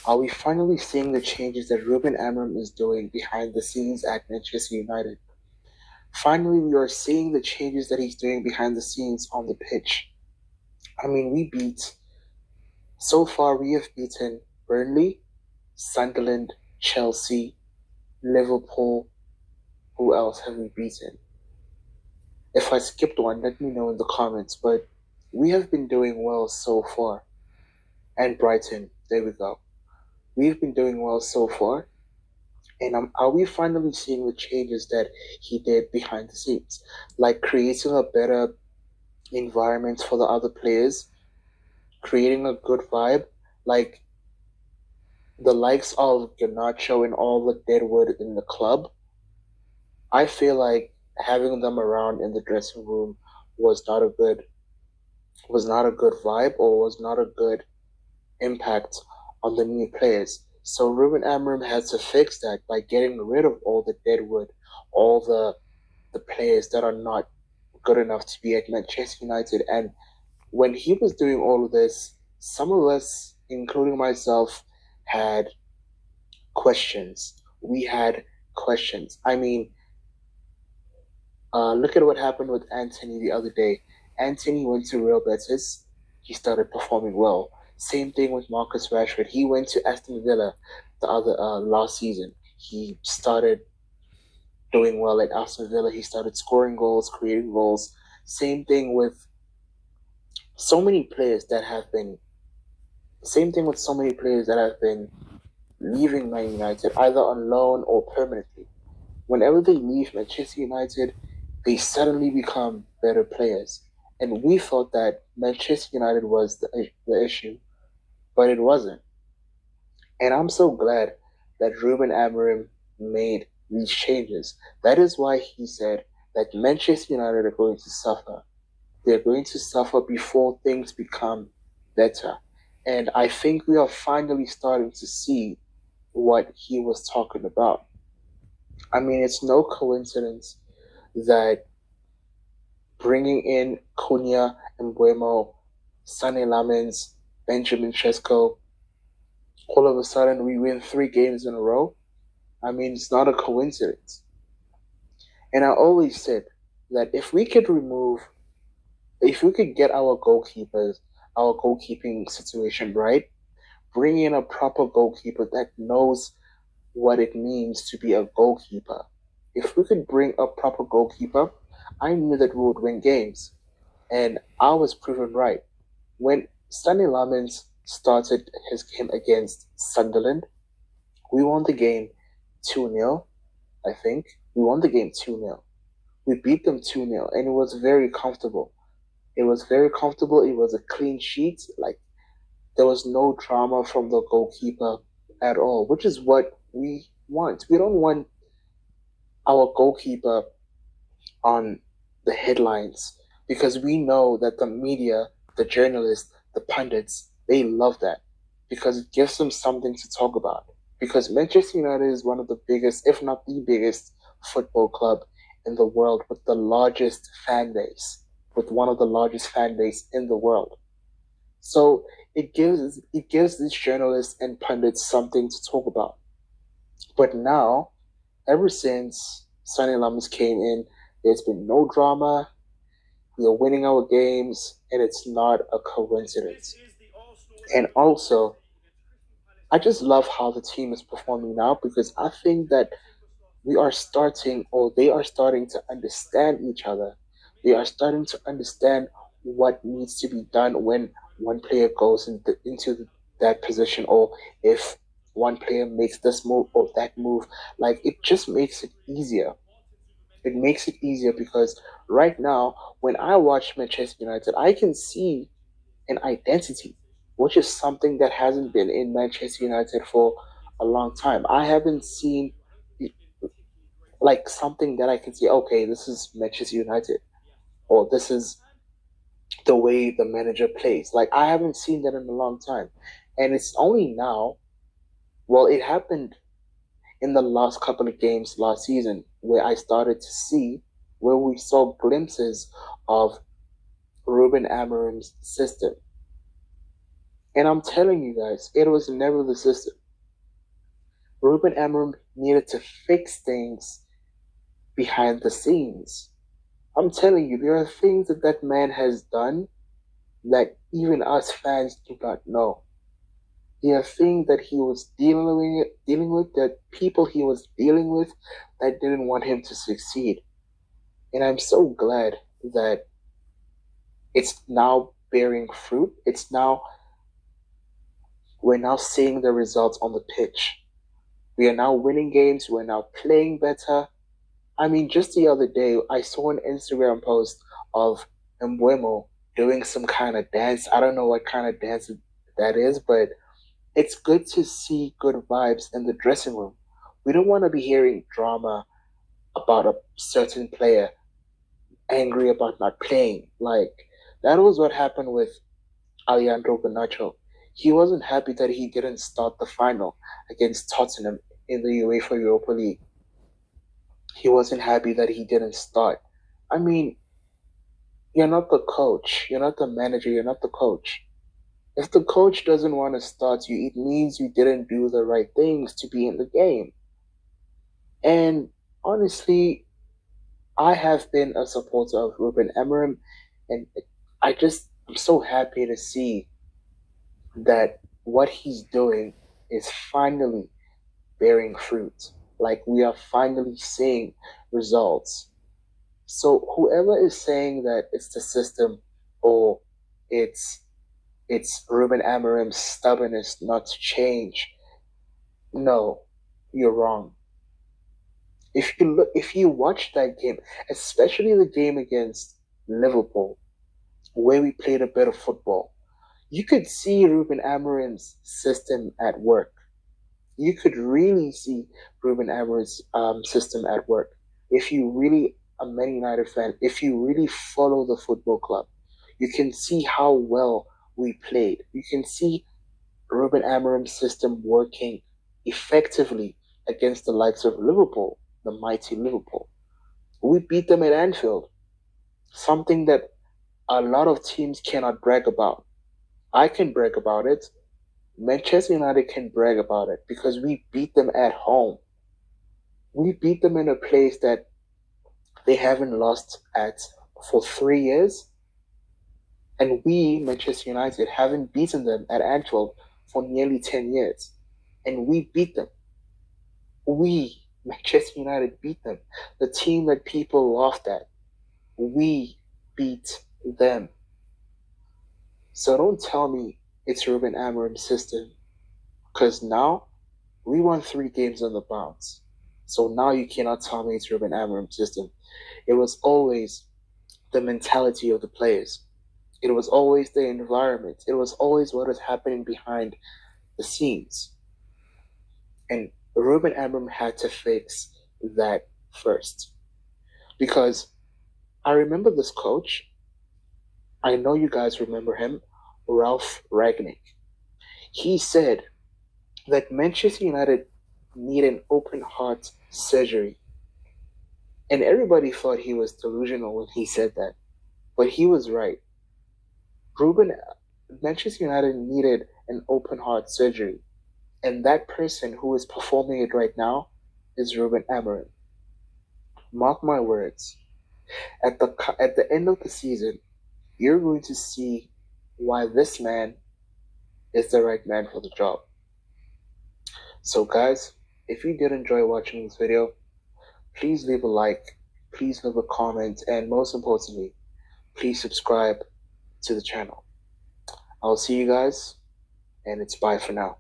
Are we finally seeing the changes that Ruben Amorim is doing behind the scenes at Manchester United? Finally, we are seeing the changes that he's doing behind the scenes on the pitch. I mean, so far we have beaten Burnley, Sunderland, Chelsea, Liverpool. Who else have we beaten? If I skipped one, let me know in the comments, but we have been doing well so far. And Brighton, there we go. We've been doing well so far. And are we finally seeing the changes that he did behind the scenes? Like creating a better environment for the other players, creating a good vibe, like the likes of Garnacho and all the deadwood in the club. I feel like having them around in the dressing room was not a good vibe or was not a good impact on the new players. So Ruben Amorim had to fix that by getting rid of all the deadwood, all the players that are not good enough to be at Manchester United. And when he was doing all of this, some of us, including myself, had questions. We had questions. I mean, look at what happened with Anthony the other day. Anthony went to Real Betis. He started performing well. Same thing with Marcus Rashford. He went to Aston Villa the other last season. He started doing well at Aston Villa. He started scoring goals, creating goals. Same thing with so many players that have been. Same thing with so many players that have been leaving Man United, either on loan or permanently. Whenever they leave Manchester United, they suddenly become better players. And we thought that Manchester United was the issue, but it wasn't. And I'm so glad that Ruben Amorim made these changes. That is why he said that Manchester United are going to suffer. They're going to suffer before things become better. And I think we are finally starting to see what he was talking about. I mean, it's no coincidence that bringing in Cunha, Mbuemo, Sonny Lamens, Benjamin Sesko, all of a sudden we win 3 games in a row. I mean, it's not a coincidence. And I always said that if we could get our goalkeeping situation right, bring in a proper goalkeeper that knows what it means to be a goalkeeper. If we could bring a proper goalkeeper, I knew that we would win games. And I was proven right. When Sonny Lamens started his game against Sunderland, we won the game 2-0, I think. We won the game 2-0. We beat them 2-0, and it was very comfortable. It was very comfortable. It was a clean sheet. Like, there was no drama from the goalkeeper at all, which is what we want. We don't want our goalkeeper on the headlines because we know that the media, the journalists, the pundits, they love that because it gives them something to talk about. Because Manchester United is one of the biggest, if not the biggest, football club in the world with the largest fan base, with one of the largest fan base in the world. So it gives these journalists and pundits something to talk about. But now, ever since Sonny Lammers came in, there's been no drama. We are winning our games, and it's not a coincidence. And also, I just love how the team is performing now because I think that they are starting to understand each other. They are starting to understand what needs to be done when one player goes into that position, or if one player makes this move or that move. Like, it just makes it easier. It makes it easier because right now, when I watch Manchester United, I can see an identity, which is something that hasn't been in Manchester United for a long time. I haven't seen like something that I can see, okay, this is Manchester United, or this is the way the manager plays. Like, I haven't seen that in a long time. And it's only now, well, it happened in the last couple of games last season where we saw glimpses of Ruben Amorim's system. And I'm telling you guys, it was never the system. Ruben Amorim needed to fix things behind the scenes. I'm telling you, there are things that that man has done that even us fans do not know. There are things that he was dealing with, that people he was dealing with that didn't want him to succeed. And I'm so glad that it's now bearing fruit. We're now seeing the results on the pitch. We are now winning games. We're now playing better. I mean, just the other day, I saw an Instagram post of Mbuemo doing some kind of dance. I don't know what kind of dance that is, but it's good to see good vibes in the dressing room. We don't want to be hearing drama about a certain player angry about not playing. Like, that was what happened with Alejandro Garnacho. He wasn't happy that he didn't start the final against Tottenham in the UEFA Europa League. He wasn't happy that he didn't start. I mean, you're not the coach, you're not the manager, you're not the coach. If the coach doesn't want to start you, it means you didn't do the right things to be in the game. And honestly, I have been a supporter of Ruben Amorim, and I'm so happy to see that what he's doing is finally bearing fruit. Like, we are finally seeing results. So whoever is saying that it's the system, or it's Ruben Amorim's stubbornness not to change, no, you're wrong. If you watch that game, especially the game against Liverpool, where we played a bit of football, you could see Ruben Amorim's system at work. You could really see Ruben Amorim's system at work. If you really a Man United fan, if you really follow the football club, you can see how well we played. You can see Ruben Amorim's system working effectively against the likes of Liverpool, the mighty Liverpool. We beat them at Anfield, something that a lot of teams cannot brag about. I can brag about it. Manchester United can brag about it because we beat them at home. We beat them in a place that they haven't lost at for 3 years. And we, Manchester United, haven't beaten them at Anfield for nearly 10 years. And we beat them. We, Manchester United, beat them. The team that people laughed at. We beat them. So don't tell me it's Ruben Amorim's system. Because now we won 3 games on the bounce. So now you cannot tell me it's Ruben Amorim's system. It was always the mentality of the players. It was always the environment. It was always what was happening behind the scenes. And Ruben Amorim had to fix that first. Because I remember this coach. I know you guys remember him, Ralph Ragnick. He said that Manchester United need an open heart surgery. And everybody thought he was delusional when he said that. But he was right. Manchester United needed an open heart surgery. And that person who is performing it right now is Ruben Amorim. Mark my words. At the end of the season, you're going to see why this man is the right man for the job. So guys, if you did enjoy watching this video, please leave a like, please leave a comment, and most importantly, please subscribe to the channel. I'll see you guys, and it's bye for now.